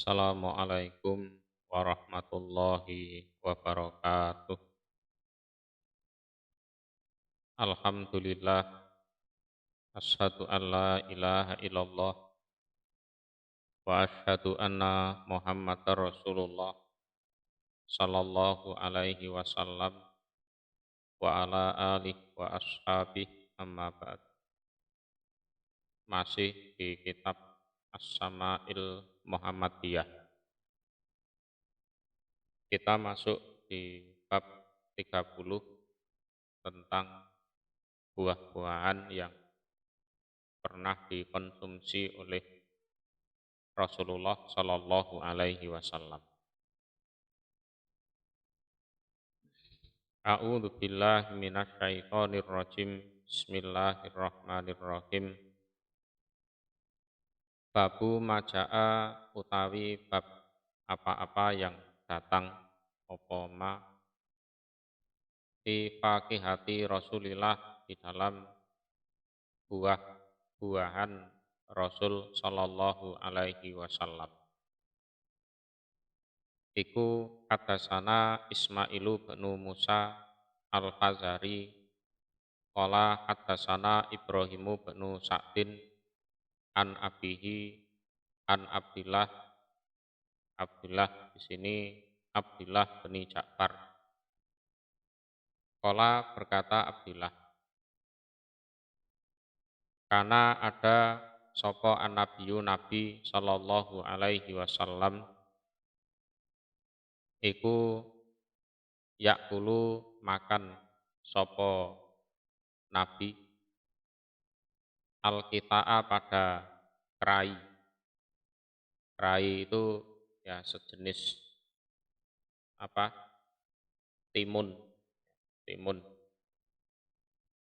Assalamualaikum warahmatullahi wabarakatuh. Alhamdulillah, asyhadu an la ilaha illallah wa asyhadu anna Muhammadar Rasulullah sallallahu alaihi wasallam wa ala alihi wa ashabihi amma ba'd. Masih di kitab As-Sama'il Muhammadiyah. Kita masuk di bab 30 tentang buah-buahan yang pernah dikonsumsi oleh Rasulullah Sallallahu Alaihi Wasallam. A'udzu billahi minasyaitonir rajim. Bismillahirrahmanirrahim. Babu maja'a utawi bab apa-apa yang datang apa ma fi fakihati Rasulillah di dalam buah-buahan Rasul Sallallahu Alaihi Wasallam. Iku hadasana Ismailu bin Musa Al-Fazari qala hadasana Ibrahimu bin Sa'din an abihi an Abdullah di sini Abdullah bin Ja'far. Qala berkata Abdullah, karena ada sapa an-nabiyyu nabi sallallahu alaihi wasallam iku yakulu makan sapa nabi al-qita'a pada kerai. Kerai itu ya sejenis apa? Timun, timun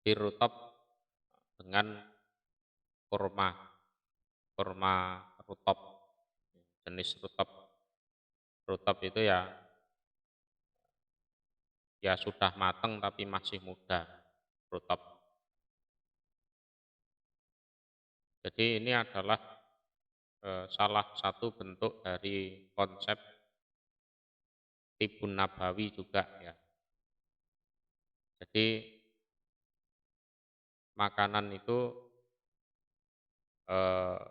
dirutab dengan kurma, kurma rutab, jenis rutab. Rutab itu ya sudah matang tapi masih muda, rutab. Jadi ini adalah salah satu bentuk dari konsep tibun nabawi juga ya. Jadi makanan itu eh,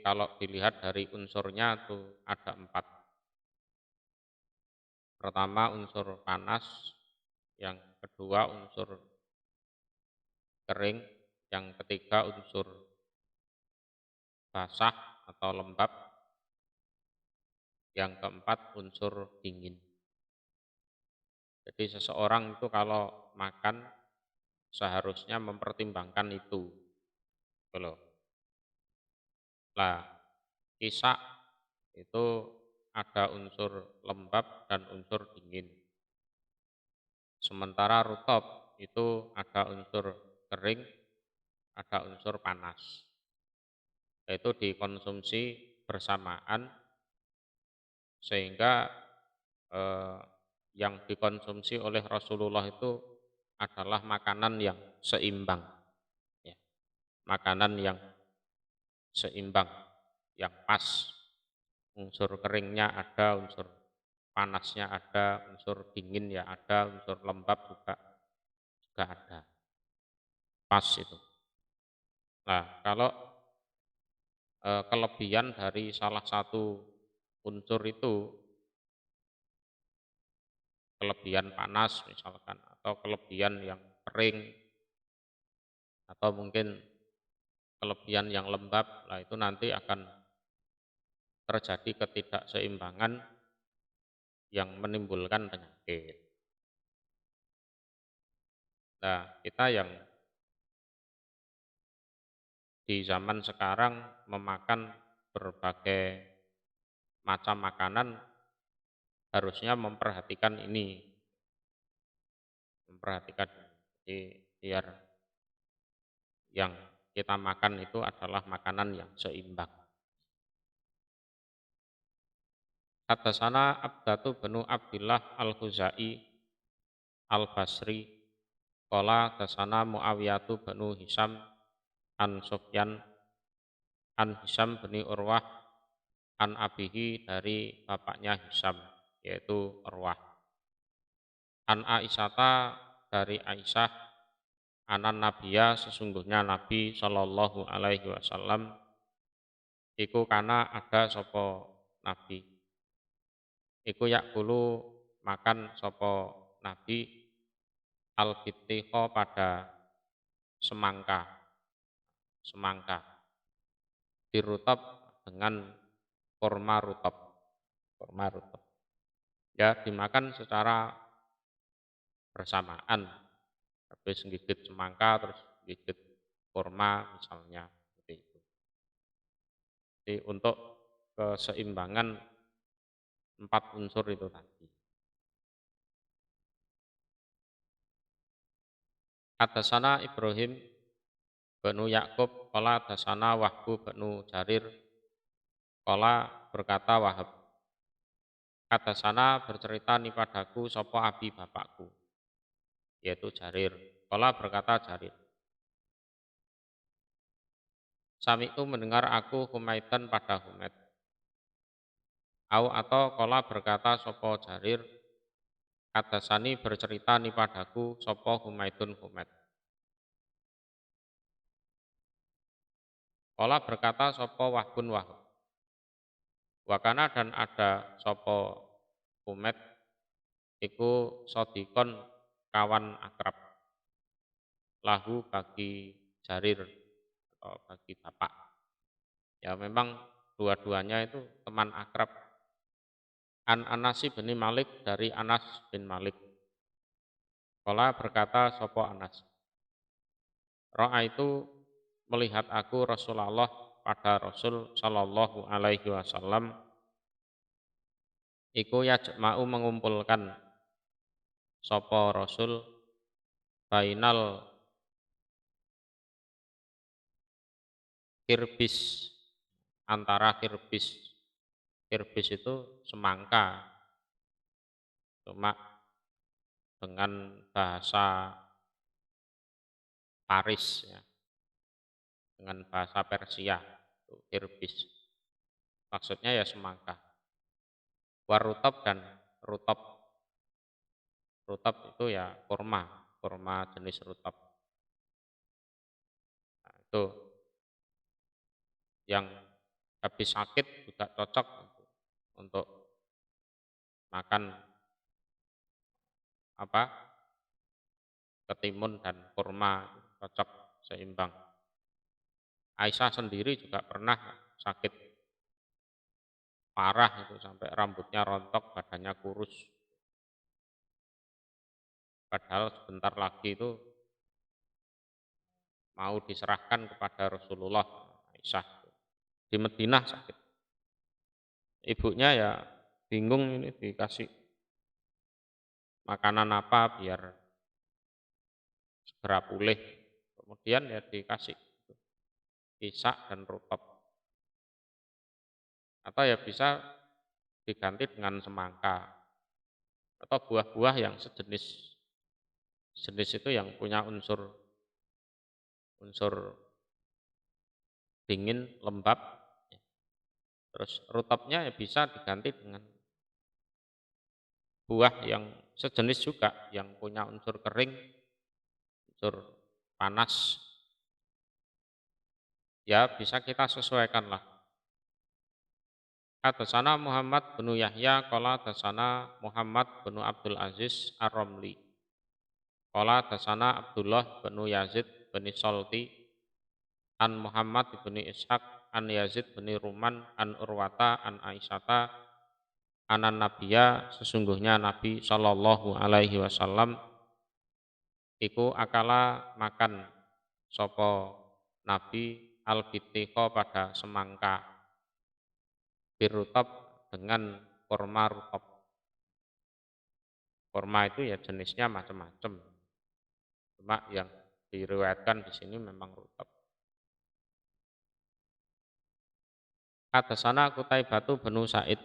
kalau dilihat dari unsurnya itu ada 4. Pertama unsur panas, yang kedua unsur kering, yang ketiga unsur basah atau lembab, yang keempat unsur dingin. Jadi seseorang itu kalau makan seharusnya mempertimbangkan itu. Gitu. Lah, isak itu ada unsur lembab dan unsur dingin. Sementara rutab itu ada unsur kering, ada unsur panas. Itu dikonsumsi bersamaan sehingga eh, yang dikonsumsi oleh Rasulullah itu adalah makanan yang seimbang. Ya. Makanan yang seimbang, yang pas. Unsur keringnya ada, unsur panasnya ada, unsur dingin ya ada, unsur lembab juga ada. Pas itu. Nah, kalau kelebihan dari salah satu unsur itu, kelebihan panas misalkan, atau kelebihan yang kering, atau mungkin kelebihan yang lembab, lah itu nanti akan terjadi ketidakseimbangan yang menimbulkan penyakit. Nah, kita yang di zaman sekarang memakan berbagai macam makanan harusnya memperhatikan ini, memperhatikan jadi biar yang kita makan itu adalah makanan yang seimbang. Haddatsana Abdatu bin Abdillah Al-Khuzai Al-Basri qala haddatsana Muawiyatu bin Hisam an Sufyan an Hisam bin Urwah an abihi dari bapaknya Hisam yaitu Urwah. An Aisyata dari Aisyah anan Nabiya sesungguhnya Nabi Shallallahu Alaihi Wasallam iku kana ada sopo Nabi iku yakulu makan sopo Nabi al pada semangka semangka dirutab dengan kurma rutab ya dimakan secara bersamaan habis gigit semangka terus gigit kurma misalnya seperti itu. Jadi untuk keseimbangan empat unsur itu tadi. Hadasana Ibrahim benu Yakub qala hadasana Wahbu benu Jarir qala berkata Wahab hadasana bercerita nih padaku sapa abi bapakku yaitu Jarir qala berkata Jarir Sami itu mendengar aku Humaitan pada Humaid au atau qala berkata sapa Jarir hadasani bercerita nih padaku sapa Humaidun Humaid qala berkata sapa Wahbun Wahab Wakana dan ada sopo Humaid iku sodikon kawan akrab lahu bagi Jarir atau bagi bapak. Ya memang dua-duanya itu teman akrab. An Anasi bin Malik dari Anas bin Malik. Kala berkata sopo Anas. Ro'a itu melihat aku Rasulullah pada Rasul Shallallahu Alaihi Wasallam iku yajma'u mengumpulkan sopo Rasul bainal kirbis antara kirbis itu semangka cuma dengan bahasa Paris ya dengan bahasa Persia itu kirbis maksudnya ya semangka warutab dan rutab rutab itu ya kurma jenis rutab nah, itu yang habis sakit juga cocok untuk makan apa ketimun dan kurma cocok seimbang. Aisyah sendiri juga pernah sakit parah itu sampai rambutnya rontok, badannya kurus. Padahal sebentar lagi itu mau diserahkan kepada Rasulullah Aisyah di Madinah sakit. Ibunya ya bingung ini dikasih makanan apa biar segera pulih. Kemudian ya dikasih isak dan rutab. Atau ya bisa diganti dengan semangka atau buah-buah yang sejenis itu yang punya unsur dingin lembab terus rutabnya ya bisa diganti dengan buah yang sejenis juga yang punya unsur kering unsur panas ya bisa kita sesuaikan lah. Hadasana Muhammad bin Yahya qala hadasana Muhammad bin Abdul Aziz Ar-Ramli qala hadasana Abdullah bin Yazid bin Salti an Muhammad bin Ishaq an Yazid bin Ruman an Urwata an Aisyata anan Nabiya sesungguhnya Nabi Shallallahu Alaihi Wasallam iku akala makan sopo Nabi al pada semangka birutab dengan kurma rutab. Kurma itu ya jenisnya macam-macam. Cuma yang diriwayatkan di sini memang rutab. Hadasana Qutaibatu bin Said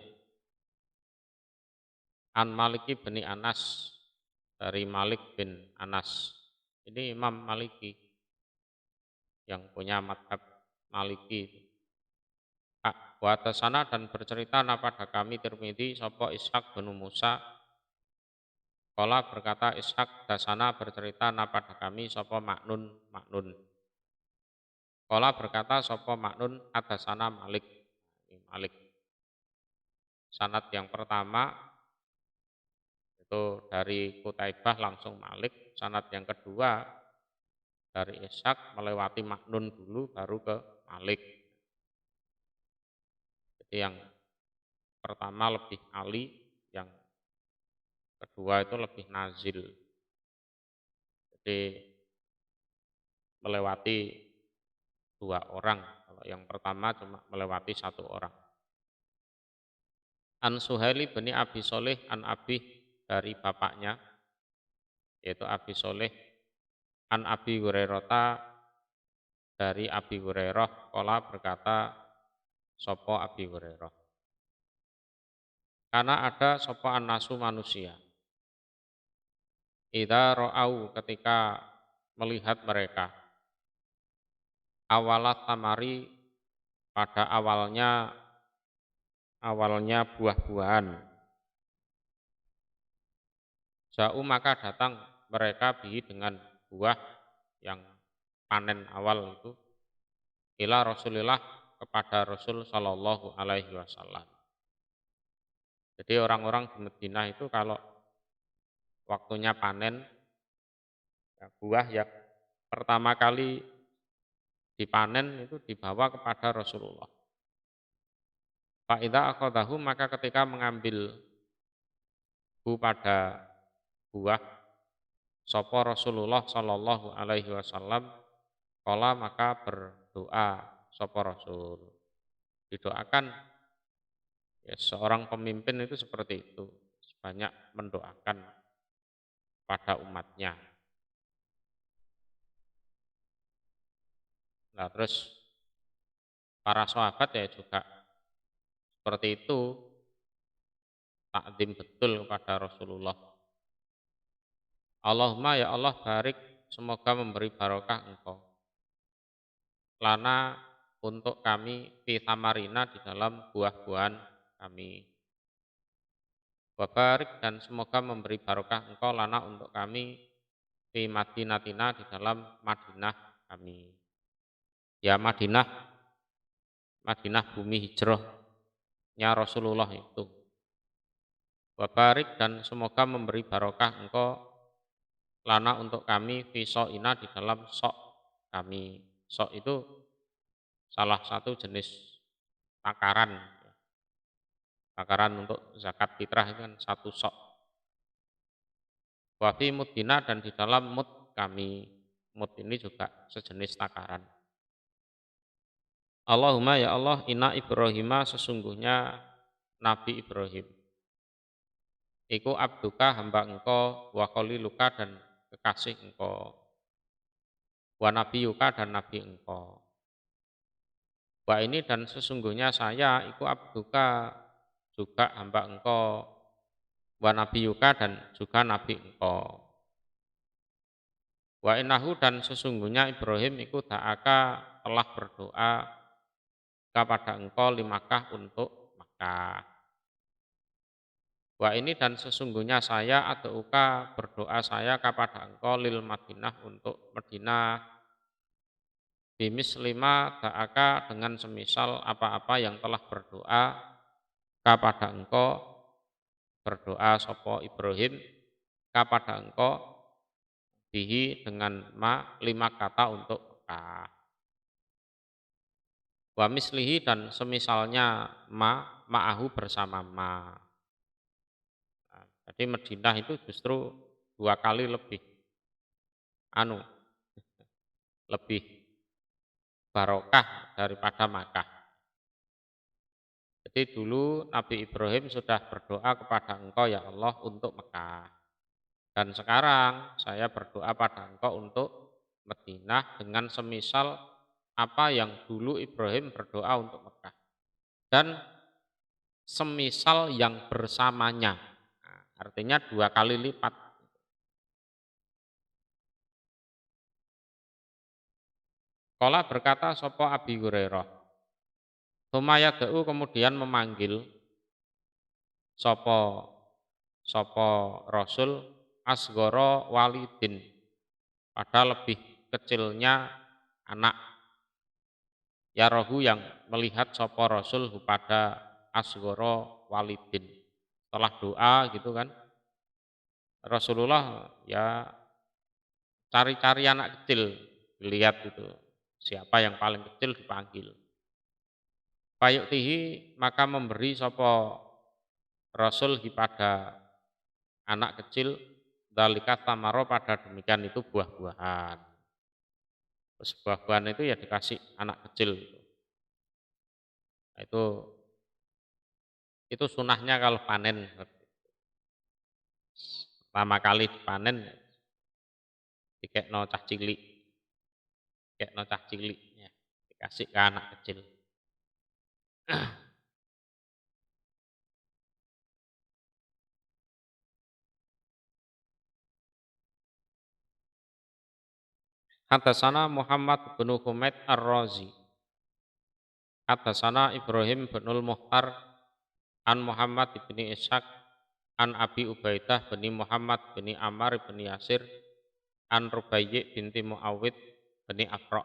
an Maliki bin Anas dari Malik bin Anas. Ini Imam Maliki yang punya madhab Maliki. Wa tasana dan bercerita pada kami Tirmidzi sapa Ishaq bin Musa. Qala berkata Ishaq dasana bercerita pada kami sapa Maknun Maknun. Qala berkata sapa Maknun hadasana Malik. Malik. Sanad yang pertama itu dari Kutaibah langsung Malik. Sanad yang kedua dari Ishaq melewati Maknun dulu baru ke Malik. Jadi yang pertama lebih ali, yang kedua itu lebih nazil. Jadi melewati dua orang. Kalau yang pertama cuma melewati satu orang. An Suhaili bin Abi Soleh an Abi dari bapaknya, yaitu Abi Soleh an Abi Hurairah dari Abi Hurairah qala berkata sopo Abi Hurairah. Karena ada sopo an-nasu manusia. Idza ra'au ketika melihat mereka. Awalat tamari pada awalnya buah-buahan. Ja'u maka datang mereka bihi dengan buah yang panen awal itu ila Rasulillah kepada Rasul Shallallahu Alaihi Wasallam. Jadi orang-orang di Madinah itu kalau waktunya panen ya, buah yang pertama kali dipanen itu dibawa kepada Rasulullah. Fa'idha akhadahu maka ketika mengambil pada buah sopo Rasulullah Shallallahu Alaihi Wasallam kala maka berdoa sopo Rasul. Didoakan ya, seorang pemimpin itu seperti itu, banyak mendoakan pada umatnya. Nah terus para sahabat ya juga seperti itu, takdim betul kepada Rasulullah. Allahumma ya Allah barik, semoga memberi barokah engkau. Lana untuk kami fi tamarina di dalam buah-buahan kami. Wabarik dan semoga memberi barokah engkau lana untuk kami fi Madinatina di dalam Madinah kami. Ya Madinah, Madinah bumi hijrahnya Rasulullah itu. Wabarik dan semoga memberi barokah engkau lana untuk kami fi so'ina di dalam sok kami. Sok itu salah satu jenis takaran. Takaran untuk zakat fitrah itu kan satu sok. Wafi mudina dan di dalam mud kami. Mud ini juga sejenis takaran. Allahumma ya Allah inna Ibrahima sesungguhnya Nabi Ibrahim. Iku abduka hamba engkau wa khaliluka dan kekasih engkau. Wa nabiyuka dan nabi engkau. Wa ini dan sesungguhnya saya iku abduka juga hamba engkau. Wa nabiyuka dan juga nabi engkau. Wa innahu dan sesungguhnya Ibrahim iku da'aka telah berdoa kepada engkau li Makkah untuk Makkah. Wa ini dan sesungguhnya saya adauka berdoa saya kepada engkau lil Madinah untuk Madinah bimis lima da'aka dengan semisal apa-apa yang telah berdoa kepada engkau berdoa sopo Ibrahim kepada engkau bihi dengan lima kata untuk Mekah. Wa mislihi dan semisalnya ma'ahu bersama ma. Nah, jadi Madinah itu justru dua kali lebih lebih barokah daripada Makkah. Jadi dulu Nabi Ibrahim sudah berdoa kepada engkau ya Allah untuk Mekah. Dan sekarang saya berdoa pada engkau untuk Madinah dengan semisal apa yang dulu Ibrahim berdoa untuk Mekah. Dan semisal yang bersamanya. Nah, artinya dua kali lipat. Qala berkata sapa Abi Hurairah. Tumayada'u kemudian memanggil sopo sopo Rasul asgoro walidin pada lebih kecilnya anak ya rohu yang melihat sopo Rasul pada asgoro walidin. Setelah doa gitu kan Rasulullah ya cari-cari anak kecil, lihat itu siapa yang paling kecil dipanggil. Fayuktihi maka memberi sopo Rasul pada anak kecil dalika tamaro pada demikian itu buah-buahan. Terus buah-buahan itu ya dikasih anak kecil. Nah, itu sunahnya kalau panen. Pertama kali dipanen dikekno cah cilik, dikekno cah cilik ya, dikasih ke anak kecil. Hadasana Muhammad bin Humaid Ar-Razi. Hadasana Ibrahim bin Muhtar an Muhammad bin Ishaq an Abi Ubaidah bin Muhammad bin Ammar bin Yasir an Rubayyi binti Muawid bin Afra.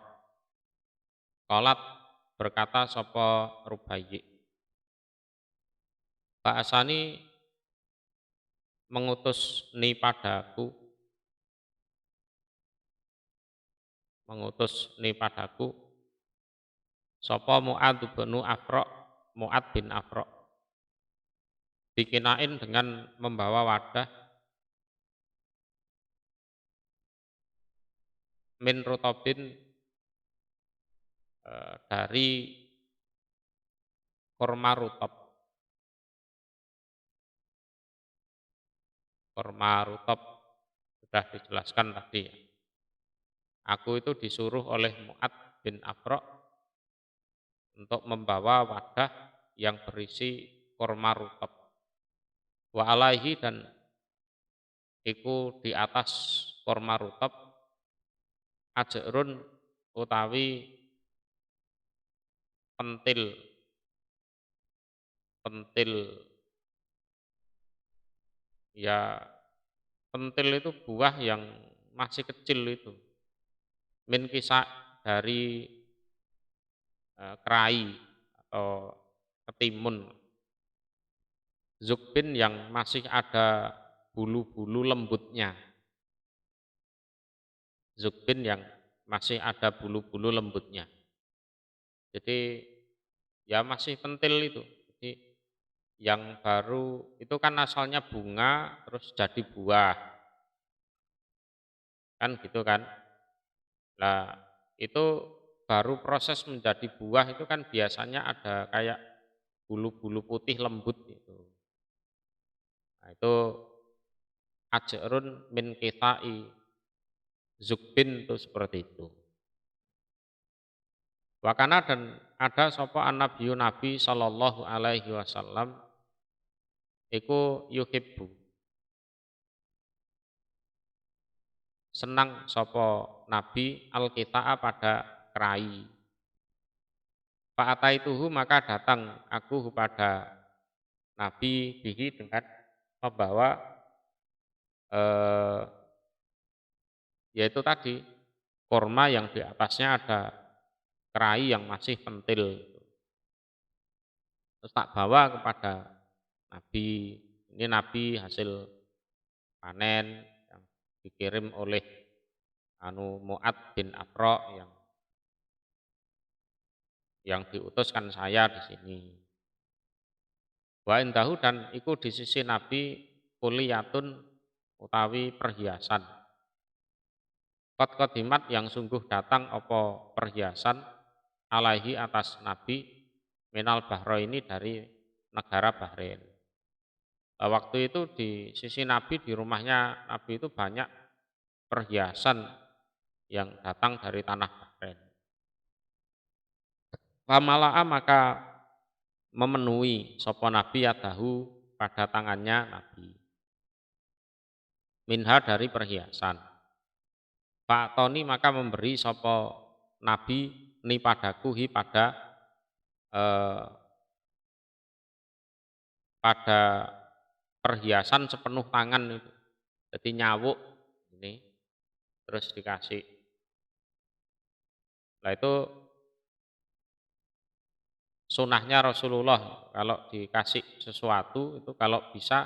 Qalat berkata sapa Rubayyi. Ba'asani mengutus padaku sapa Mu'ad bin Afra, Mu'ad bin Afra. Dikinain dengan membawa wadah min rutobin dari kurma rutob. Kurma rutob sudah dijelaskan tadi. Aku itu disuruh oleh Mu'ad bin Afra untuk membawa wadah yang berisi kurma rutob. Wa alaihi dan iku di atas kurma rutob ajrun utawi pentil ya pentil itu buah yang masih kecil itu min kisah dari kerai atau ketimun zukbin yang masih ada bulu-bulu lembutnya. Zukbin yang masih ada bulu-bulu lembutnya. Jadi ya masih pentil itu. Jadi yang baru itu kan asalnya bunga terus jadi buah. Kan gitu kan. Nah, itu baru proses menjadi buah itu kan biasanya ada kayak bulu-bulu putih lembut gitu. Nah, itu ajrun min kitai zukbin itu seperti itu. Wakana dan ada sapa an-nabiyyu Nabi sallallahu alaihi wasallam iku yuhibbu senang sapa Nabi al-qita'a pada kerai. Fa'ataituhu maka datang aku kepada Nabi bihi dengan membawa yaitu tadi kurma yang di atasnya ada kerai yang masih pentil. Terus tak bawa kepada Nabi. Ini Nabi hasil panen yang dikirim oleh Mu'ad bin Afra yang diutuskan saya di sini. Wa indahu dan iku di sisi Nabi kuliyatun utawi perhiasan. Qad qadimat yang sungguh datang apa perhiasan alaihi atas Nabi minal Bahraini dari negara Bahrain. Waktu itu di sisi Nabi di rumahnya Nabi itu banyak perhiasan yang datang dari tanah Bahrain. Famala'a maka memenuhi sapa Nabi yadahu pada tangannya Nabi. Minha dari perhiasan. Pak Toni maka memberi sapa Nabi ni padaku pada eh, pada perhiasan sepenuh tangan itu. Jadi nyawuk ini terus dikasih. Nah itu sunahnya Rasulullah kalau dikasih sesuatu itu kalau bisa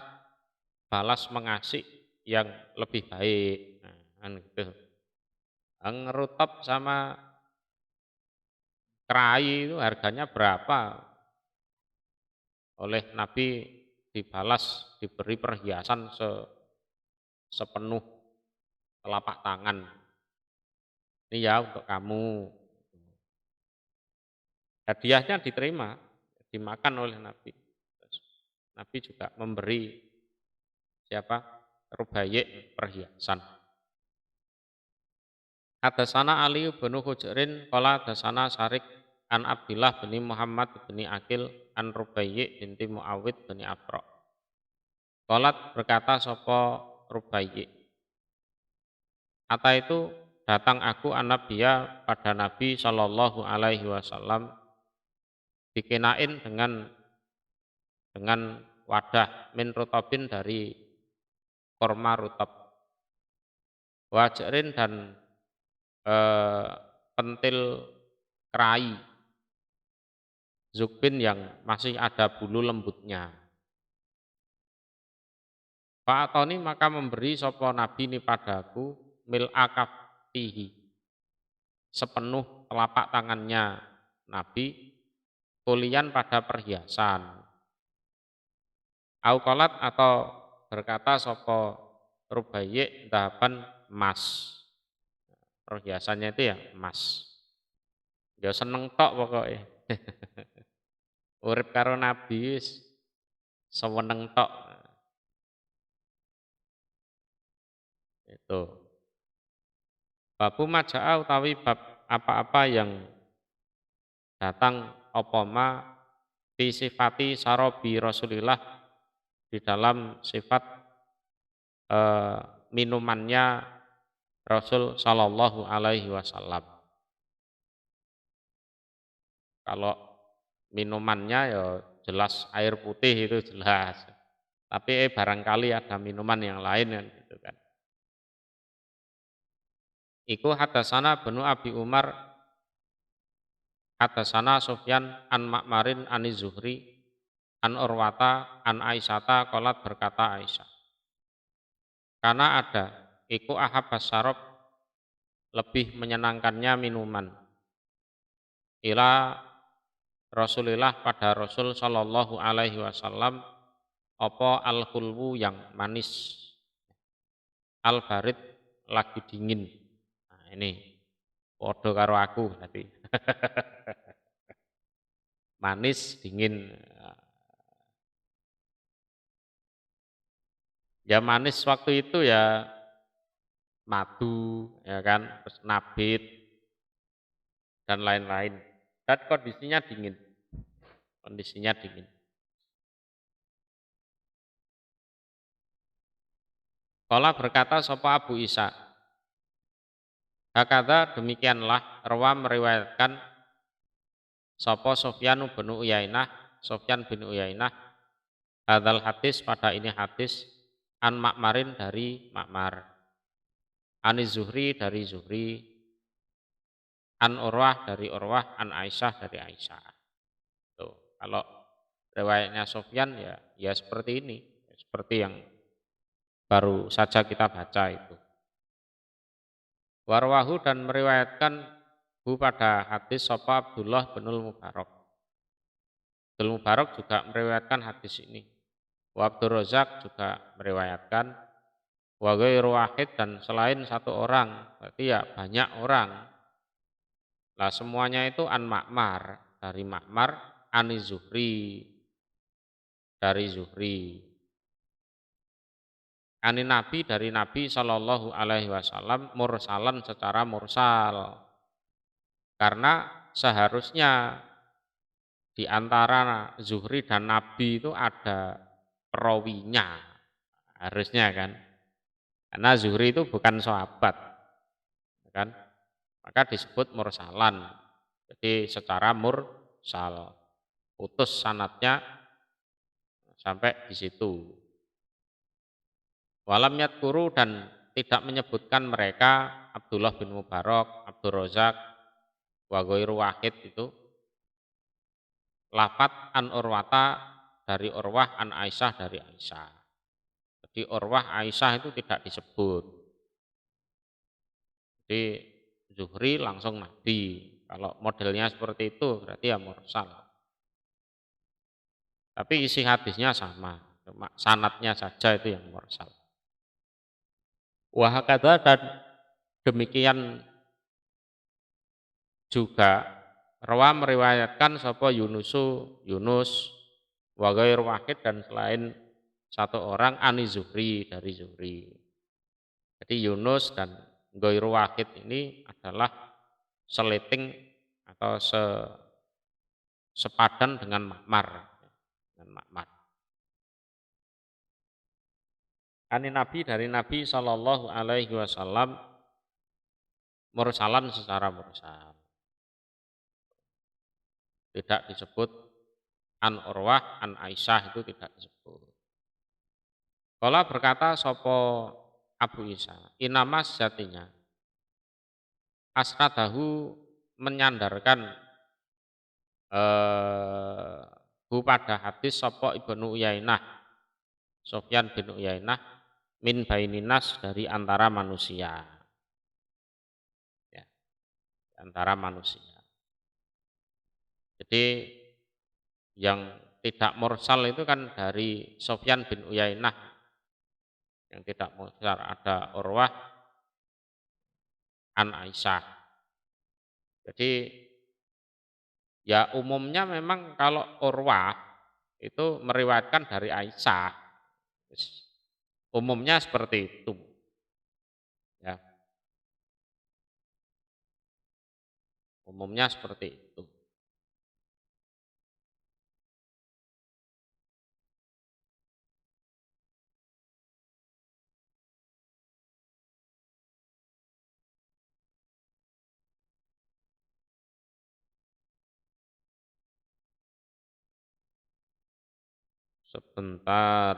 balas mengasih yang lebih baik. Nah, kan gitu. Ngerutop sama kerai itu harganya berapa oleh Nabi dibalas diberi perhiasan sepenuh telapak tangan. Ini ya untuk kamu. Hadiahnya diterima, dimakan oleh Nabi. Nabi juga memberi siapa? Rubaiyik perhiasan. Hadasana Ali bin Hujrin qala hadasana Sarik an Abdullah bin Muhammad bin Akil an Rubaiyik binti Muawid bin Afra. Qalat berkata sapa Rubaiyik. Ata itu datang aku an-nabiyya pada Nabi sallallahu alaihi wasallam dikenain dengan wadah min rutabin dari korma rutab. Wajarin dan pentil kerai zukbin yang masih ada bulu lembutnya. Pak Atoni maka memberi sopo Nabi ini padaku mil akaftihi sepenuh telapak tangannya Nabi kulian pada perhiasan. Aukolat atau berkata sopo Rubaiyik dahaban emas. Perhiasannya itu ya emas. Dia seneng tok pokoknya. Urip karo Nabi seweneng tok. Itu. Babu maja'a utawi bab apa-apa yang datang opoma fi sifati sarobi Rasulillah di dalam sifat minumannya Rasul Shallallahu Alaihi Wasallam. Kalau minumannya ya jelas air putih itu jelas. Tapi barangkali ada minuman yang lain kan gitu kan. Iku hadasana benu Abi Umar hadasana Sufyan an Ma'marin an Zuhri an Urwata an Aisyata qalat berkata Aisyah. Karena ada iku ahabas syarab lebih menyenangkannya minuman ila Rasulillah pada Rasul Shallallahu Alaihi Wasallam apa al-khulwu yang manis al-barid lagi dingin. Nah, ini podo karo aku berarti. Manis dingin. Ya manis waktu itu ya madu ya kan, terus nabit dan lain-lain. Dan kondisinya dingin. Kondisinya dingin. Kala berkata sapa Abu Isa. Hakadha demikianlah rawa meriwayatkan sapa Sufyan bin Uyainah, Sufyan bin Uyainah hadzal hadis pada ini hadis an Ma'marin dari Ma'mar. Ani Zuhri dari Zuhri, an Urwah dari Urwah, an Aisyah dari Aisyah. Tuh, kalau riwayatnya Sufyan ya seperti ini, seperti yang baru saja kita baca itu. Warwahu dan meriwayatkan hu pada hadis sapa Abdullah bin Mubarak. Abdul Mubarak juga meriwayatkan hadis ini. Wa Abdur Razak juga meriwayatkan. Wa ghairu wahid dan selain satu orang, berarti ya banyak orang. Lah semuanya itu an Ma'mar, dari Ma'mar, ani Zuhri, dari Zuhri. Ani Nabi dari Nabi Shallallahu Alaihi Wasallam mursalan secara mursal. Karena seharusnya di antara Zuhri dan Nabi itu ada perawinya, harusnya kan. Karena Zuhri itu bukan sahabat, kan? Maka disebut mursalan. Jadi secara mursal. putus sanatnya sampai di situ. Walam yadkuru dan tidak menyebutkan mereka Abdullah bin Mubarak, Abdul Razak, wa ghairu wahid itu lafat an Urwata dari Urwah an Aisyah dari Aisyah. Jadi Urwah Aisyah itu tidak disebut. Jadi Zuhri langsung Nabi. Kalau modelnya seperti itu berarti ya mursal. Tapi isi hadisnya sama, cuma sanatnya saja itu yang mursal. Wahakata dan demikian juga Rawa meriwayatkan sapa Yunus wa ghair wahid dan selain satu orang ani Zuhri dari Zuhri. Jadi Yunus dan ghair wahid ini adalah seleting atau sepadan dengan Ma'mar. Dengan Ma'mar. Ani Nabi dari Nabi Shallallahu Alaihi Wasallam mursalan secara mursal. Tidak disebut an Urwah, an Aisyah itu tidak disebut. Kala berkata sopo Abu Isa, inama sejatinya asnadahu menyandarkan hu pada hadis sopo Ibnu Uyainah, Sofyan bin Uyainah min baininas dari antara manusia. Ya, antara manusia. Jadi yang tidak mursal itu kan dari Sofyan bin Uyainah. Yang tidak mursal ada Urwah an Aisyah. Jadi ya umumnya memang kalau Urwah itu meriwayatkan dari Aisyah. Umumnya seperti itu. Ya. Umumnya seperti itu. Sebentar.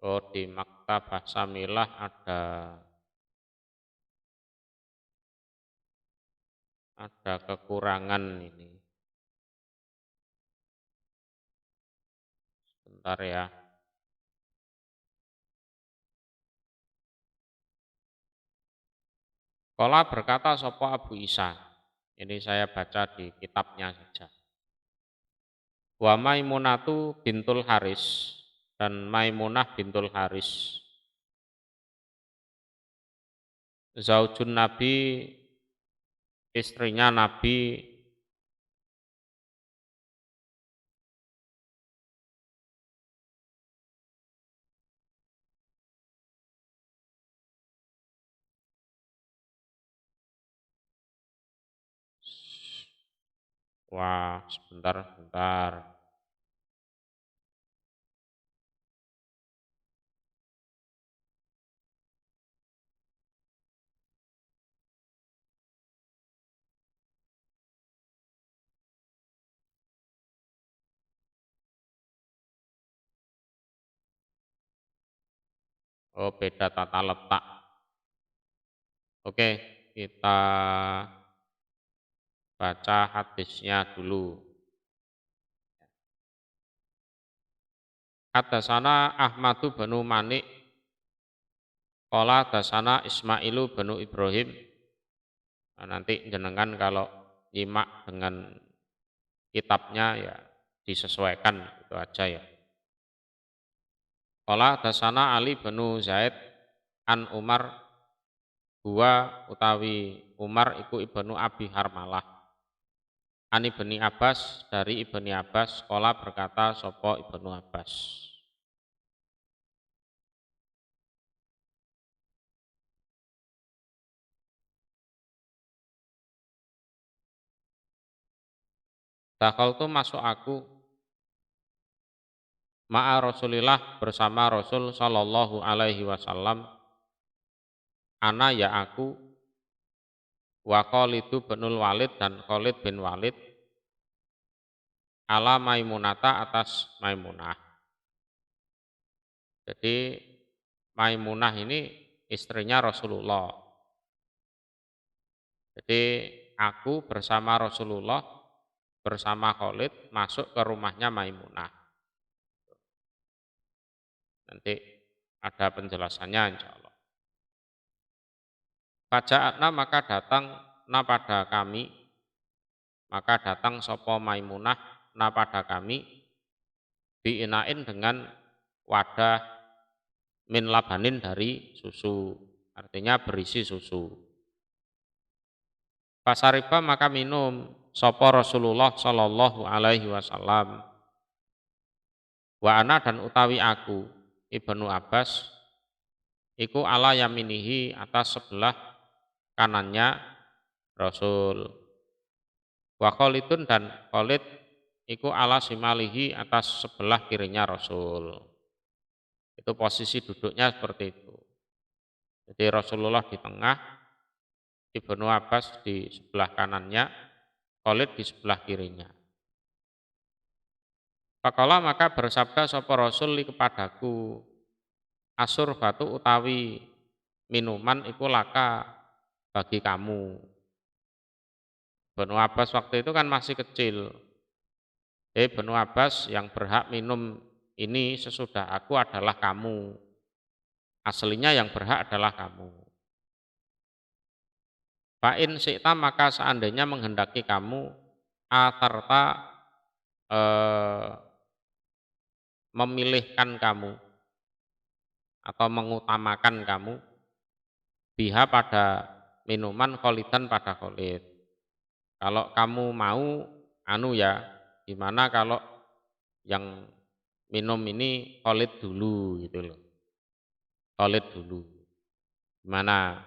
Oh, di Maktabah Samilah ada kekurangan ini. Sebentar ya. Kala berkata sopo Abu Isa. Ini saya baca di kitabnya saja. Wa Maimunatu bintul Haris dan Maimunah bintul Haris. Zaujun Nabi, istrinya Nabi. Wah, sebentar. Oh, beda tata letak. Oke, kita baca hadisnya dulu. Hadasana Ahmadu banu Manik, qala hadasana Ismailu banu Ibrahim. Nah, nanti jenengan kalau nyimak dengan kitabnya ya disesuaikan itu aja ya. Qala hadasana Ali banu Zaid an Umar huwa utawi Umar iku ibnu Abi Harmalah. Ani Ibni Abbas dari Ibni Abbas qala berkata sapa Ibnu Abbas. Dakhaltu masuk aku ma'a Rasulillah bersama Rasul sallallahu alaihi wasallam ana ya aku, wa Khalidu binul Walid dan Khalid bin Walid, ala Maimunata atas Maimunah. Jadi Maimunah ini istrinya Rasulullah. Jadi aku bersama Rasulullah bersama Khalid masuk ke rumahnya Maimunah. Nanti ada penjelasannya insya Allah. Faja'atna maka datang na pada kami, maka datang sopo Maimunah na pada kami, diinain dengan wadah min labanin dari susu, artinya berisi susu. Pasariba maka minum sopo Rasulullah Shallallahu Alaihi Wasallam, wa ana dan utawi aku Ibnu Abbas iku ala yaminihi atas sebelah kanannya Rasul. Wa Khalidun dan Khalid iku ala simalihi atas sebelah kirinya Rasul. Itu posisi duduknya seperti itu. Jadi Rasulullah di tengah, Ibnu Abbas di sebelah kanannya, Khalid di sebelah kirinya. Faqala maka bersabda sapa Rasul kepadaku, asur batu utawi minuman iku laka bagi kamu. Ibnu Abbas waktu itu kan masih kecil. Ibnu Abbas yang berhak minum ini sesudah aku adalah kamu. Aslinya yang berhak adalah kamu. Fa'in syi'ta maka seandainya menghendaki kamu atarta memilihkan kamu atau mengutamakan kamu biha pada minuman Khalidan pada Khalid. Kalau kamu mau anu ya, gimana kalau yang minum ini Khalid dulu gitu loh. Khalid dulu. Gimana?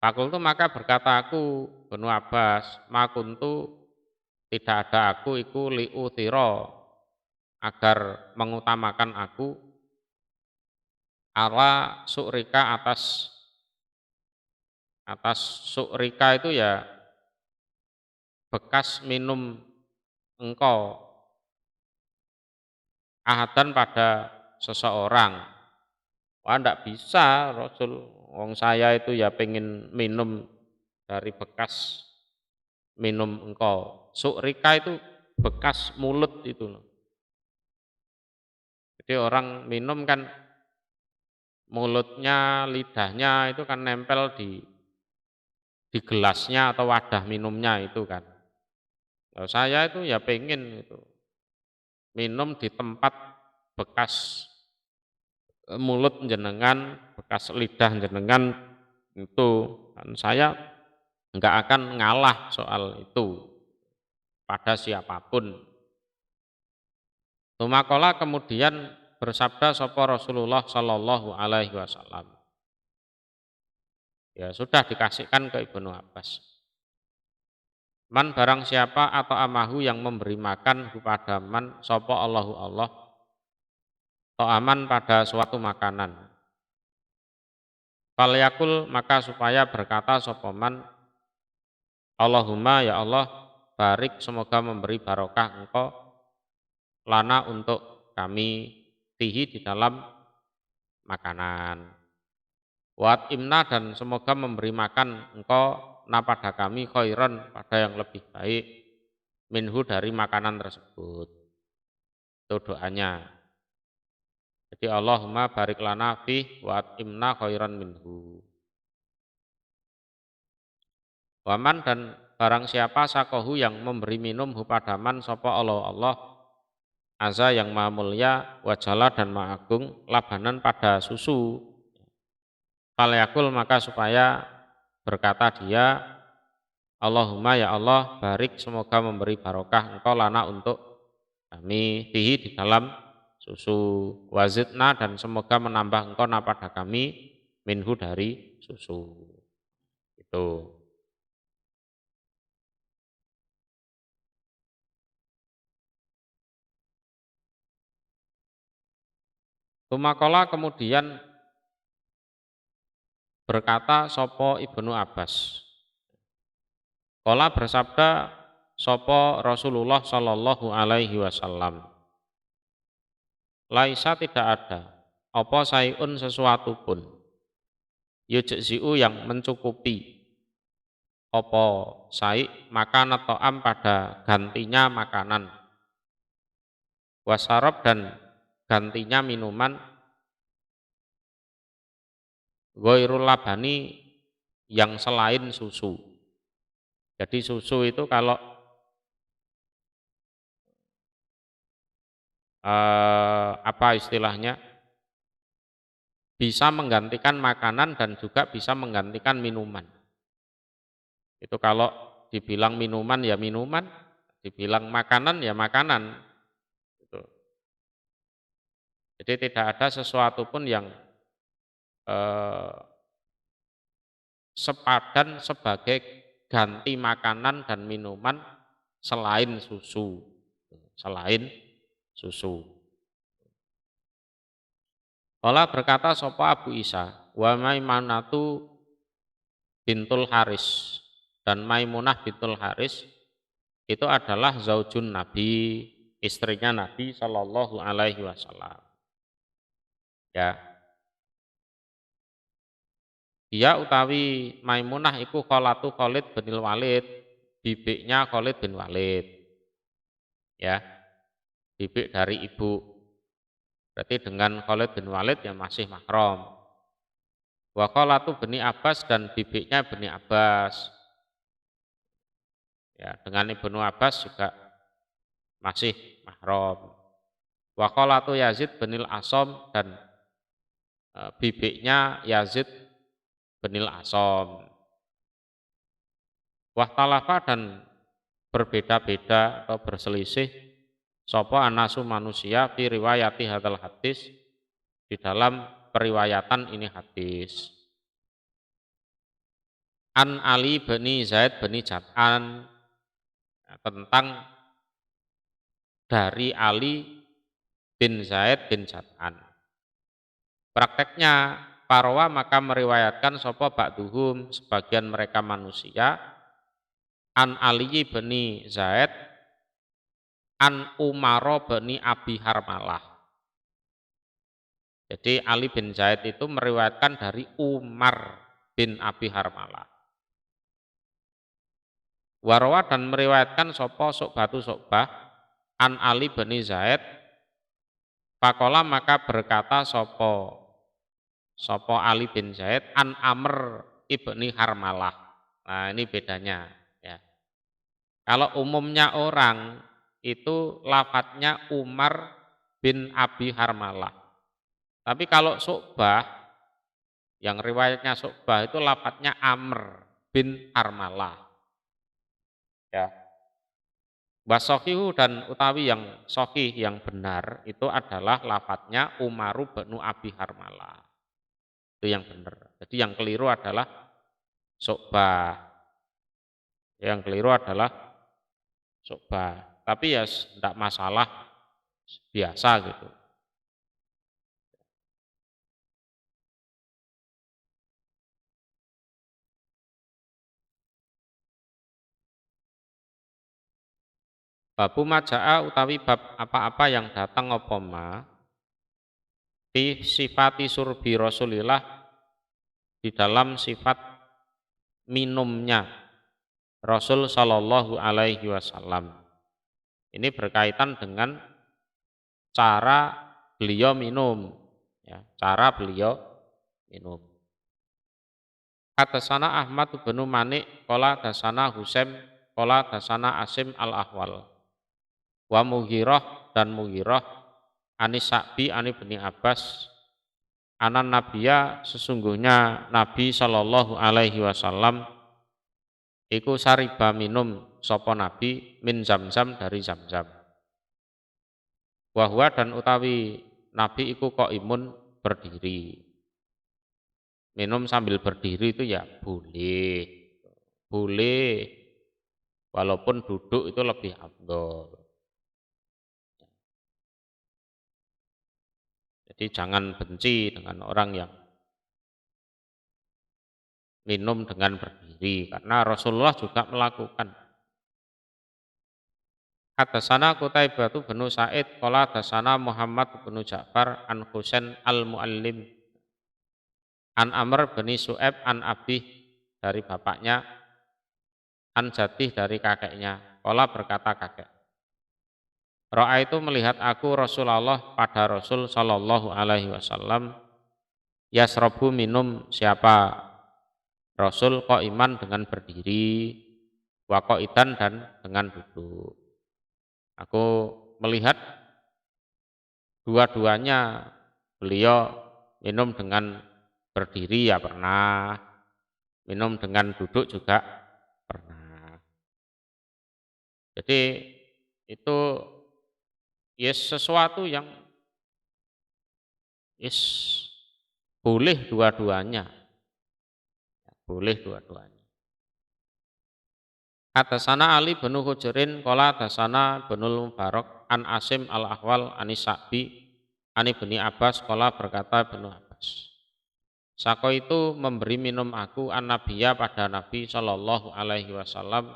Fakultu maka berkata aku Ibnu Abbas, makuntu tidak ada aku iku liutiro agar mengutamakan aku ala su'rika atas su'rika itu ya bekas minum engkau ahadan pada seseorang. Wah enggak bisa Rasul, wong saya itu ya pengen minum dari bekas minum engkau. Su'rika itu bekas mulut itu loh. Jadi orang minum kan mulutnya, lidahnya itu kan nempel di gelasnya atau wadah minumnya itu kan. Nah, saya itu ya pengen itu minum di tempat bekas mulut jenengan, bekas lidah jenengan itu. Dan saya enggak akan ngalah soal itu pada siapapun. Tumakola kemudian bersabda sapa Rasulullah Shallallahu Alaihi Wasallam. Ya sudah dikasihkan ke Ibnu Abbas. Man barang siapa atau amahu yang memberi makan kepada man sapa Allahu Allah atau aman pada suatu makanan. Falyakul maka supaya berkata sapa man Allahumma ya Allah barik semoga memberi barokah engkau lana untuk kami tihi di dalam makanan. Wat imna dan semoga memberi makan engkau na pada kami khairan pada yang lebih baik minhu dari makanan tersebut. Itu doanya. Jadi Allahumma barik lana fih wat imna khairan minhu. Waman dan barang siapa sakohu yang memberi minum hupadaman sopo Allah azza yang maha mulia wajala dan maha agung labanan pada susu. Falyakul maka supaya berkata dia Allahumma ya Allah barik semoga memberi barokah engkau lana untuk kami fihi di dalam susu wazidna dan semoga menambah engkau na pada kami minhu dari susu itu. Tumakola kemudian berkata sapa Ibnu Abbas. Qala bersabda sapa Rasulullah sallallahu alaihi wasallam. Laisa tidak ada apa sayun sesuatu pun yujzi'u yang mencukupi apa sai makan atau am pada gantinya makanan wasarab dan gantinya minuman ghairul labani yang selain susu. Jadi susu itu kalau apa istilahnya bisa menggantikan makanan dan juga bisa menggantikan minuman. Itu kalau dibilang minuman ya minuman, dibilang makanan ya makanan. Gitu. Jadi tidak ada sesuatu pun yang eh, sepadan sebagai ganti makanan dan minuman selain susu. Selain susu. Qala berkata sapa Abu Isa, wa Maimunatu bintul Haris, dan Maimunah bintul Haris itu adalah zaujun Nabi, istrinya Nabi Shallallahu alaihi wasallam. Ya. Dia utawi Maimunah iku kholatu Khalid bin Walid, bibiknya Khalid bin Walid. Ya, bibik dari ibu. Berarti dengan Khalid bin Walid yang masih mahram. Wa kholatu Bani Abbas dan bibiknya Bani Abbas. Ya, dengan Ibnu Abbas juga masih mahram. Wa kholatu Yazid bin Asom dan bibiknya Yazid bin Asom. Wahtalafa dan berbeda-beda atau berselisih sapa anasu manusia fi riwayati hadal hadis di dalam periwayatan ini hadis. An Ali bin Zaid bin Jat'an, tentang dari Ali bin Zaid bin Jat'an. Prakteknya parwa maka meriwayatkan sapa ba'duhum sebagian mereka manusia an Ali bin Zaid an Umar bin Abi Harmalah. Jadi Ali bin Zaid itu meriwayatkan dari Umar bin Abi Harmalah. Warwa dan meriwayatkan sapa Su'batu Su'bah an Ali bin Zaid. Pakola maka berkata sapa Ali bin Zaid an Amr ibni Harmalah. Nah ini bedanya. Ya. Kalau umumnya orang itu lafadznya Umar bin Abi Harmalah. Tapi kalau Su'bah, yang riwayatnya Su'bah itu lafadznya Amr bin Harmalah. Ya. Wasohihu dan utawi yang sohih yang benar itu adalah lafadznya Umaru bin Abi Harmalah. Itu yang benar. Jadi yang keliru adalah Su'bah. Yang keliru adalah Su'bah. Tapi ya tidak masalah, biasa gitu. Babu maja'a utawi bab apa-apa yang datang apa ma fi sifati surbi Rasulillah di dalam sifat minumnya Rasul Shallallahu alaihi wasallam. Ini berkaitan dengan cara beliau minum, ya, cara beliau minum. Hadasana Ahmad bin Manik qala dasana Husaim qala dasana Asim al-Ahwal. Wa Mughirah dan Mughirah Anis Sa'bi Ani bin Abbas anan nabiya sesungguhnya Nabi Shallallahu alaihi wasallam iku sariba minum sapa Nabi min Zamzam dari Zamzam. Wahwa dan utawi Nabi iku kok imun berdiri. Minum sambil berdiri itu ya boleh. Boleh. Walaupun duduk itu lebih afdol. Jadi jangan benci dengan orang yang minum dengan berdiri karena Rasulullah juga melakukan. Hadasana Qutaibah bin Sa'id qala hadasana Muhammad bin Ja'far an Husain al-Muallim an Amr bin Su'aib an Abih dari bapaknya an Jatih dari kakeknya. Qala berkata kakek, Ra'a itu melihat aku Rasulullah pada Rasul sallallahu alaihi wasallam yasrobu minum siapa Rasul iman dengan berdiri wa qaidan dan dengan duduk. Aku melihat dua-duanya, beliau minum dengan berdiri ya pernah, minum dengan duduk juga pernah. Jadi itu sesuatu yang yes, boleh dua-duanya, boleh dua-duanya. Hadasana Ali bin Hujurin qala hadasana binul Mubarak an Asim al-Ahwal anis Sa'bi ani bin Abbas qala berkata bin Abbas. Sako itu memberi minum aku an Nabiya pada Nabi sallallahu alaihi wasallam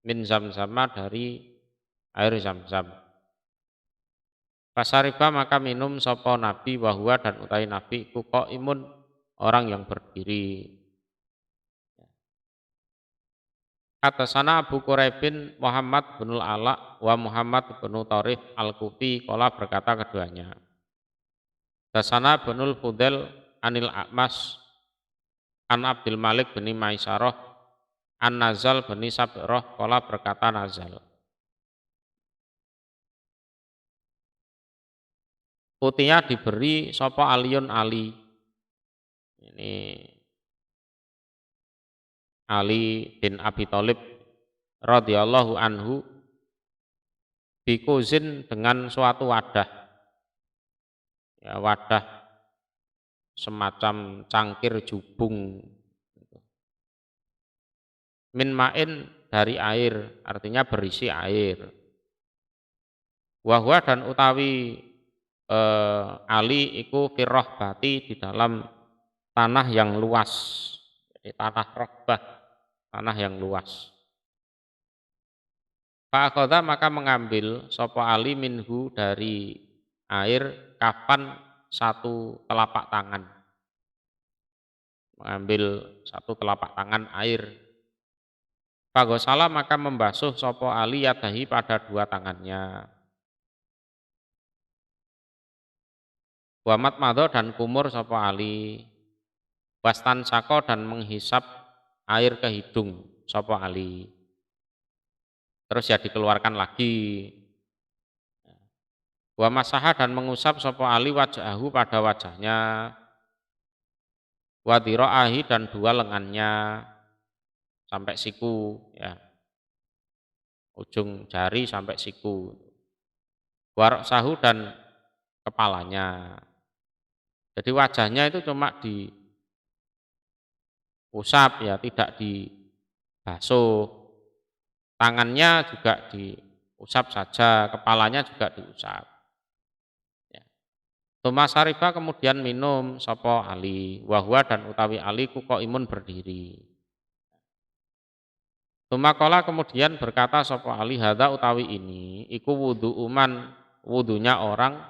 min zamzama dari air zam-zam. Pasariba maka minum sapa Nabi wahwa dan utai Nabi iku imun orang yang berdiri. Hadasana Abu Quraibin Muhammad bin Ala wa Muhammad bin Tarif Al-Kufi qala berkata keduanya. Hadasana binul Fudail anil A'mas an Abdul Malik bin Maisarah an Nazal bin Sabirah qala berkata Nazal. Utiya diberi sapa Aliun Ali. Ini Ali bin Abi Thalib radhiyallahu anhu bikuzin dengan suatu wadah, ya wadah semacam cangkir jubung min ma'in dari air, artinya berisi air. Wahwa dan utawi Ali iku firrohbati di dalam tanah yang luas, jadi tanah rohbah, tanah yang luas. Fa'akhadha maka mengambil sapa Ali minhu dari air kapan satu telapak tangan. Mengambil satu telapak tangan air. Fagosala maka membasuh sapa Ali yadahi pada dua tangannya. Wamat madho dan kumur sapa Ali. Wastan sako dan menghisap air ke hidung sapa Ali. Terus ya dikeluarkan lagi. Wa masaha dan mengusap sapa Ali wajahu pada wajahnya. Wa dhira'ahi dan dua lengannya sampai siku, ya. Ujung jari sampai siku. Wa ra'sahu dan kepalanya. Jadi wajahnya itu cuma diusap, ya, tidak dibasuh. Tangannya juga diusap saja, kepalanya juga diusap. Ya. Tumasariba kemudian minum sapa Ali, wahwa dan utawi Ali imun berdiri. Tumakola kemudian berkata sapa Ali hadza utawi ini iku wudu uman, wudunya orang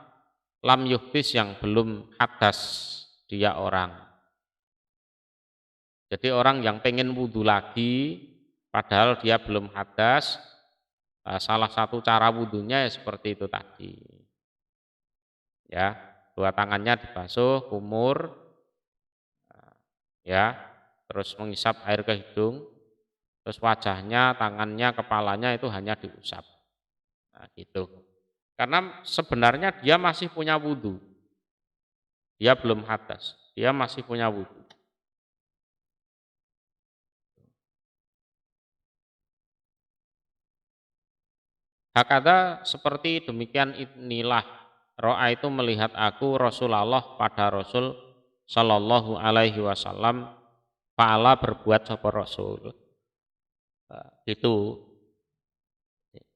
lam yuhdis yang belum hadas dia orang. Jadi orang yang pengen wudu lagi padahal dia belum hadas, salah satu cara wudunya ya seperti itu tadi. Ya, dua tangannya dibasuh, kumur, ya, terus menghisap air ke hidung, terus wajahnya, tangannya, kepalanya itu hanya diusap. Nah, gitu. Karena sebenarnya dia masih punya wudu. Dia belum hadas, dia masih punya wudu. Hakada seperti demikian inilah ro'a itu melihat aku Rasulullah pada Rasul Sallallahu alaihi wasallam fa'ala berbuat sapa Rasul. Itu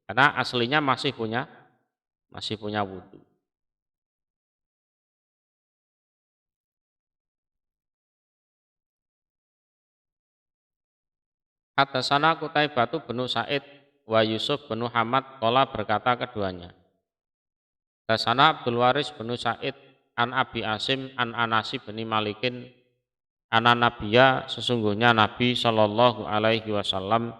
karena aslinya masih punya wudu. Hadatsana Qutaibah bin Sa'id wa Yusuf bin Hamad qala berkata keduanya. Hadatsana Abdul Waris bin Sa'id an Abi Asim an Anasi bin Malikin ana Nabiya sesungguhnya Nabi sallallahu alaihi wasallam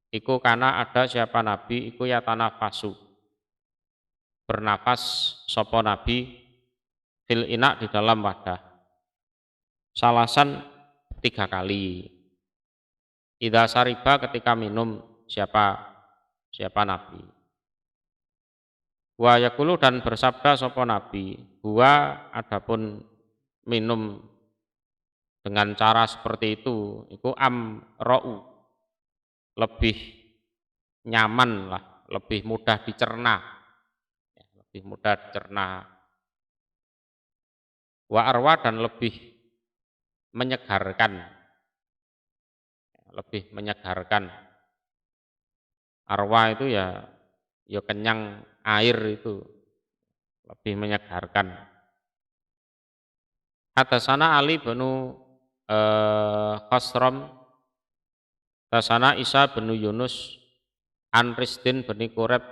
iku kana ada siapa Nabi iku ya tanafasu bernafas sapa Nabi fil ina di dalam wadah salasan 3 kali. Idza sariba ketika minum siapa Nabi. Wa yaqulu dan bersabda sapa Nabi, huwa adapun minum dengan cara seperti itu iku amra'u lebih nyaman lah, lebih mudah dicerna. Lebih mudah dicerna. Wa arwa dan lebih menyegarkan. Lebih menyegarkan. Arwa itu ya kenyang air itu lebih menyegarkan. Hadatsana Ali bin Khosrom, hadatsana Isa bin Yunus, an Risdin bin Qureb,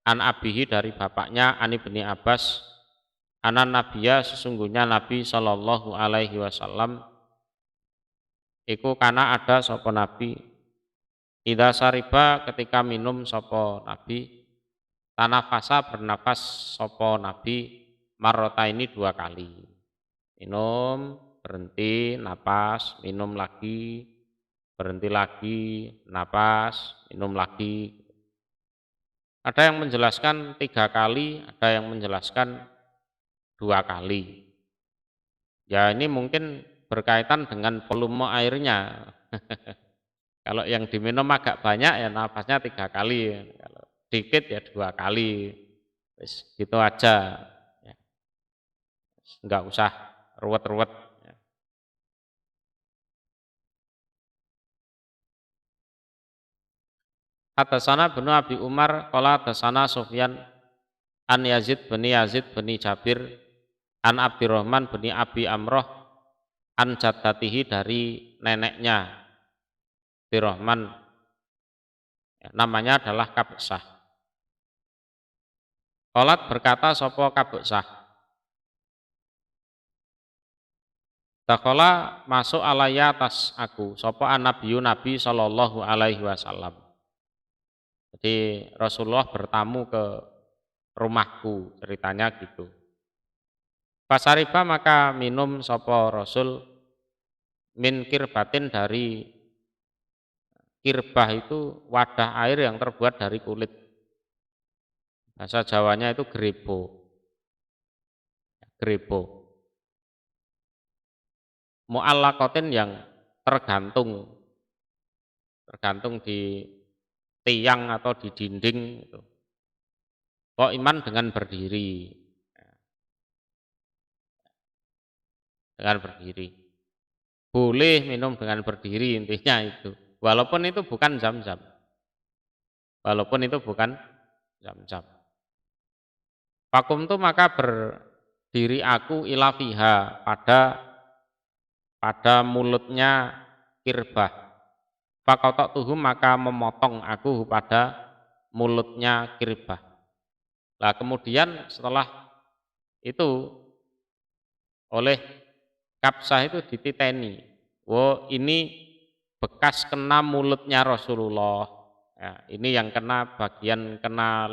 an abihi dari bapaknya, an ibni Abbas, anan Nabiya sesungguhnya Nabi sallallahu alaihi wasallam iku kana ada sapa Nabi idza sariba ketika minum sapa Nabi tanafasa bernafas sapa Nabi marrota ini 2 kali. Minum, berhenti, napas, minum lagi, berhenti lagi, napas, minum lagi. Ada yang menjelaskan 3 kali, ada yang menjelaskan 2 kali. Ya ini mungkin berkaitan dengan volume airnya. Kalau yang diminum agak banyak ya napasnya 3 kali. Kalau dikit ya 2 kali. Gitu aja. Ya. Enggak usah ruwet-ruwet. Ya. Hadatsana bin Abi Umar qala hadatsana Sufyan an Yazid bin Jabir an Abdurrahman bin Abi Amroh an jaddatihi dari neneknya Abdurrahman ya, namanya adalah Kabsah. Qalat berkata sapa Kabsah Dakhala masuk alaya atas aku sapa an-nabiyyu Nabi sallallahu alaihi wasallam. Jadi Rasulullah bertamu ke rumahku, ceritanya gitu. Pasariba maka minum sapa Rasul min kirbatin dari kirbah itu wadah air yang terbuat dari kulit. Bahasa Jawanya itu grebo. Grebo. Mu'allaqatin yang tergantung di tiang atau di dinding itu. Kok iman dengan berdiri. Dengan berdiri. Boleh minum dengan berdiri intinya itu. Walaupun itu bukan zam-zam. Walaupun itu bukan zam-zam. Fakum tu maka berdiri aku ila fiha pada mulutnya kirbah. Fakotok tuhum maka memotong aku pada mulutnya kirbah. Nah kemudian setelah itu oleh Kabsah itu dititeni. Oh ini bekas kena mulutnya Rasulullah. Ya, ini yang kena bagian kena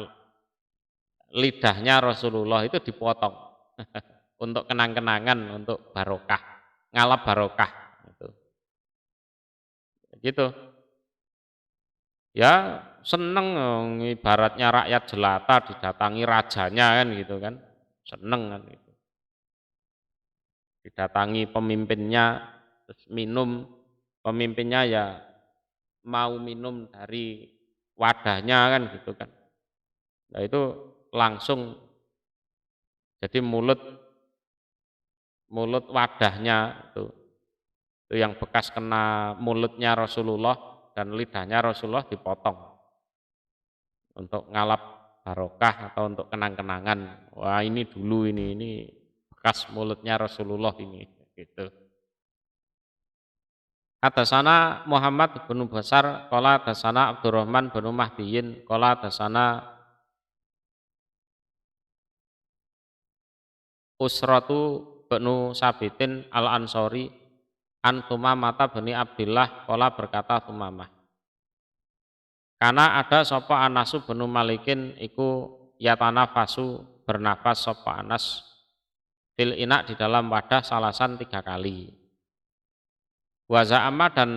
lidahnya Rasulullah itu dipotong untuk kenang-kenangan, untuk barokah, ngalap barokah. Gitu. Ya seneng ibaratnya rakyat jelata didatangi rajanya kan gitu kan, seneng kan gitu. Didatangi pemimpinnya terus minum, pemimpinnya ya mau minum dari wadahnya kan gitu kan. Nah itu langsung jadi mulut wadahnya itu yang bekas kena mulutnya Rasulullah dan lidahnya Rasulullah dipotong untuk ngalap barokah atau untuk kenang-kenangan. Wah ini dulu ini bekas mulutnya Rasulullah ini gitu. Hadasana Muhammad bin Basar qala hadasana Abdurrahman bin Mahdiyin qala hadasana Usratu bin Sabitin Al-Ansori an Tumamata bin Abdillah qala berkata Tumamah. Karena ada sapa Anasu bin Malikin iku yatanafasu bernafas sapa Anas fil inak di dalam wadah salasan 3 kali. Wa za'ama dan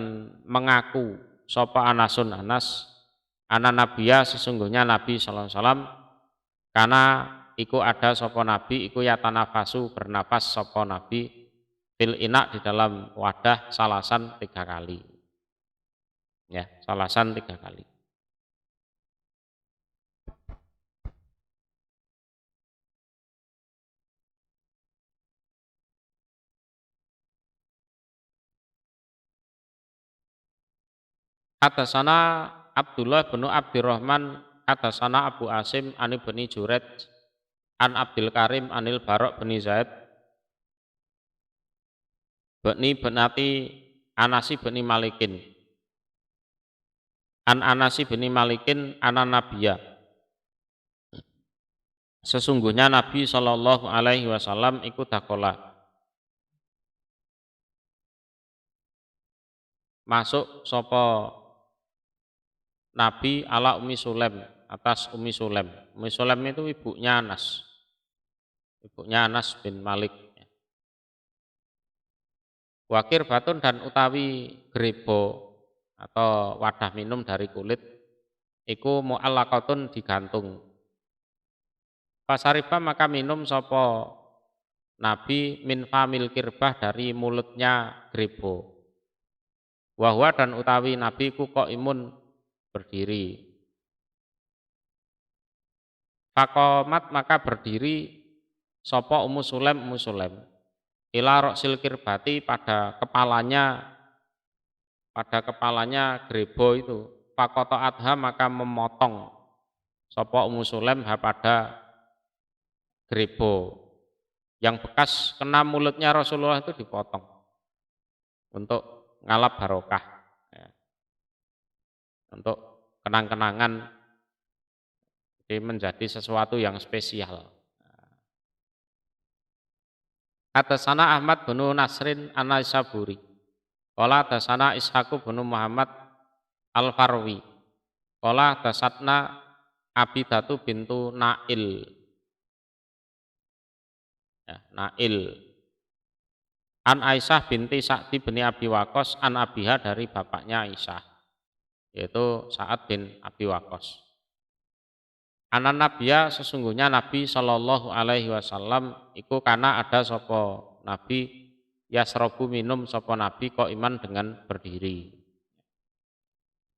mengaku sapa Anasun Anas ana nabiya sesungguhnya Nabi sallallahu alaihi wasallam karena iku ada sapa Nabi iku yatanafasu bernafas sapa Nabi fil inak di dalam wadah salasan 3 kali. Ya, salasan 3 kali. Hadasana Abdullah bin Abdurrahman hadasana Abu Asim an Ibni Juret an Abdul Karim anil Barok bin Zaid bani benati Anasi bin Malikin an Anasi bin Malikin anan Nabiya sesungguhnya Nabi sallallahu alaihi wasallam iku dakola masuk sapa Nabi ala Ummi Sulaim atas Ummi Sulaim. Ummi Sulaim itu ibunya Anas. Ibunya Anas bin Malik. Wakir batun dan utawi grebo atau wadah minum dari kulit iku mu'allaqatun digantung. Pasarifa maka minum sapa Nabi min famil kirbah dari mulutnya grebo. Wahwa dan utawi Nabi ku kok imun berdiri. Fakomat maka berdiri sopo Ummu Sulaim ila roksil kirbati pada kepalanya grebo itu. Fakoto adha maka memotong sopo Ummu Sulaim pada grebo yang bekas kena mulutnya Rasulullah itu dipotong untuk ngalap barokah, ya. Untuk kenang-kenangan. Jadi menjadi sesuatu yang spesial. Hadasana Ahmad bin Nasrin An-Naisaburi. Qala hadasana Ishaq bin Muhammad Al-Farwi. Qala hadasatna Abidatu bintu Nail. Ya, Nail. An Aisyah binti Sa'di bin Abi Waqqas an Abiha dari bapaknya Aisyah, yaitu Sa'ad bin Abi Waqqas. Anan Nabiya sesungguhnya Nabi sallallahu alaihi wasallam iku kana ada sopo Nabi yasrobu minum sopo Nabi kok iman dengan berdiri.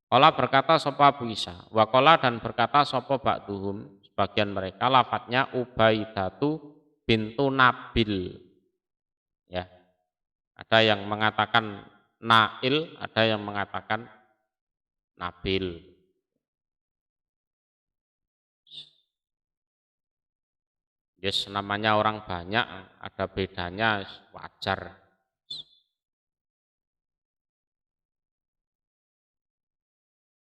Qala berkata sopo Abu Isa, wa qala dan berkata sopo ba'duhum sebagian mereka lafadznya Ubaidatu bintu Nabil. Ya. Ada yang mengatakan Nail, ada yang mengatakan Nabil. Yes, namanya orang banyak, ada bedanya wajar.